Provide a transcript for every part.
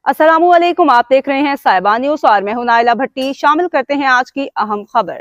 अस्सलाम वालेकुम, आप देख रहे हैं साहिबा न्यूज और मैं हूं नाइला भट्टी। शामिल करते हैं आज की अहम खबर।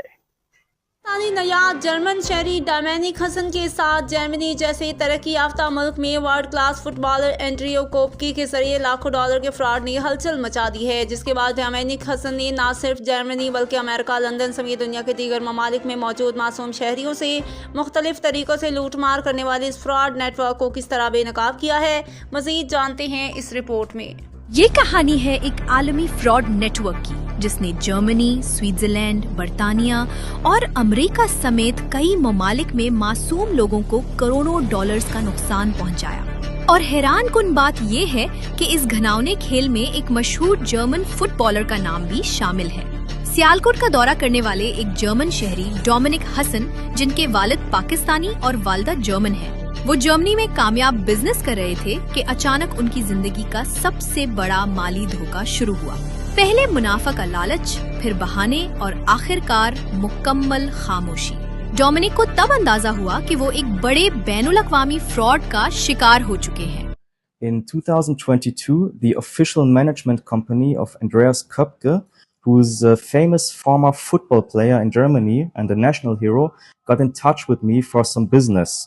पाकिस्तानी नयाब जर्मन शहरी डोमिनिक हसन के साथ जर्मनी जैसे तरक्की याफ्ता मुल्क में वर्ल्ड क्लास फुटबॉलर एंड्रियो कोपकी के जरिए लाखों डॉलर के फ्रॉड ने हलचल मचा दी है, जिसके बाद डोमिनिक हसन ने न सिर्फ जर्मनी बल्कि अमेरिका, लंदन समेत दुनिया के दीगर ममालिक में मौजूद मासूम शहरियों से मुख्तलिफ तरीकों से लूटमार करने वाले इस फ्रॉड नेटवर्क को किस तरह बेनकाब किया है, मजीद जानते हैं इस रिपोर्ट में। ये कहानी है एक आलमी फ्रॉड नेटवर्क की, जिसने जर्मनी, स्विट्जरलैंड, बर्तानिया और अमेरिका समेत कई ममालिक में मासूम लोगों को करोड़ों डॉलर्स का नुकसान पहुंचाया। और हैरान कुन बात ये है कि इस घिनौने खेल में एक मशहूर जर्मन फुटबॉलर का नाम भी शामिल है। सियालकोट का दौरा करने वाले एक जर्मन शहरी डोमिनिक हसन, जिनके वालिद पाकिस्तानी और वालिदा जर्मन है, वो जर्मनी में कामयाब बिजनेस कर रहे थे कि अचानक उनकी जिंदगी का सबसे बड़ा माली धोखा शुरू हुआ। पहले मुनाफा का लालच, फिर बहाने और आखिरकार मुकम्मल खामोशी। डोमिनिक को तब अंदाजा हुआ कि वो एक बड़े बैनुल-अक़वामी फ्रॉड का शिकार हो चुके हैं। In 2022, the official management company of Andreas Köpke, who's a famous former football player in Germany and a national hero, got in touch with me for some business.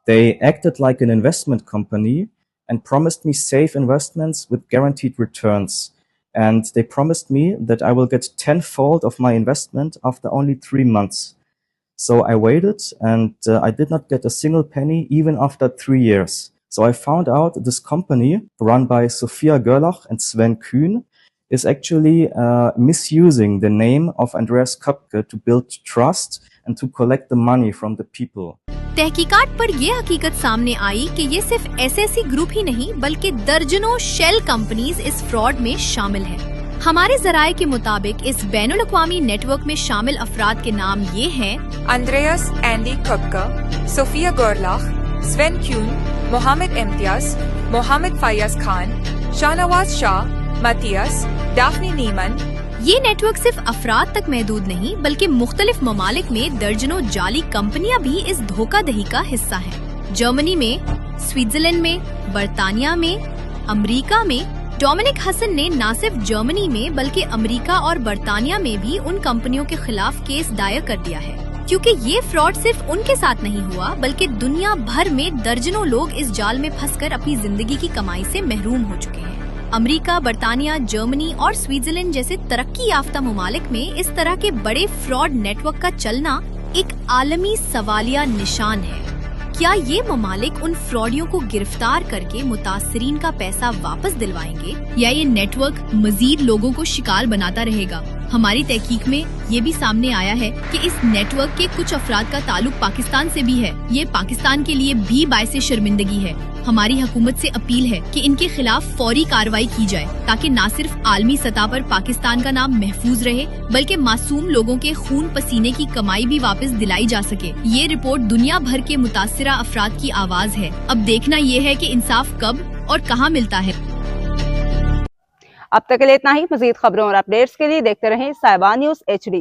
They acted like an investment company and promised me safe investments with guaranteed returns. And they promised me that I will get tenfold of my investment after only 3 months. So I waited and I did not get a single penny even after 3 years. So I found out this company run by Sophia Gerlach and Sven Kühn is actually misusing the name of Andreas Köpke to build trust and to collect the money from the people. तहकीकात पर ये हकीकत सामने आई कि ये सिर्फ SSC group ही नहीं बल्कि दर्जनों शेल कंपनीज इस फ्रॉड में शामिल हैं। हमारे जराये के मुताबिक इस बैनुल-अक़वामी नेटवर्क में शामिल अफराद के नाम ये हैं: Andreas Andy Köpke, Sophia Gerlach, Sven Kühn, Mohammad Imtiaz, Mohammad Faiyaz Khan, Shahnawaz Shah, Matthias, Daphne Niemann. ये नेटवर्क सिर्फ अफराद तक महदूद नहीं बल्कि मुख्तलिफ ममालिक में दर्जनों जाली कंपनियां भी इस धोखाधही का हिस्सा हैं। जर्मनी में, स्विट्जरलैंड में, बर्तानिया में, अमेरिका में डोमिनिक हसन ने न सिर्फ जर्मनी में बल्कि अमेरिका और बर्तानिया में भी उन कंपनियों के खिलाफ केस दायर कर दिया है, क्योंकि ये फ्रॉड सिर्फ उनके साथ नहीं हुआ बल्कि दुनिया भर में दर्जनों लोग इस जाल में फंसकर अपनी जिंदगी की कमाई से महरूम हो चुके हैं। अमेरिका, बर्तानिया, जर्मनी और स्विट्जरलैंड जैसे तरक्की याफ्ता ममालिक में इस तरह के बड़े फ्रॉड नेटवर्क का चलना एक आलमी सवालिया निशान है। क्या ये ममालिक उन फ्रॉडियों को गिरफ्तार करके मुतासिरीन का पैसा वापस दिलवाएंगे या ये नेटवर्क मजीद लोगों को शिकार बनाता रहेगा? हमारी तहकीक में ये भी सामने आया है कि इस नेटवर्क के कुछ अफराद का ताल्लुक पाकिस्तान से भी है। ये पाकिस्तान के लिए भी बाइसे शर्मिंदगी है। हमारी हुकूमत से अपील है कि इनके खिलाफ फौरी कार्रवाई की जाए ताकि न सिर्फ आलमी सतह पर पाकिस्तान का नाम महफूज रहे बल्कि मासूम लोगों के खून पसीने की कमाई भी वापस दिलाई जा सके। ये रिपोर्ट दुनिया भर के मुतासिरा अफराद की आवाज है। अब देखना ये है कि इंसाफ कब और कहाँ मिलता है। अब तक के लिए इतना ही। मजीद खबरों और अपडेट्स के लिए देखते रहें साहिबा न्यूज HD।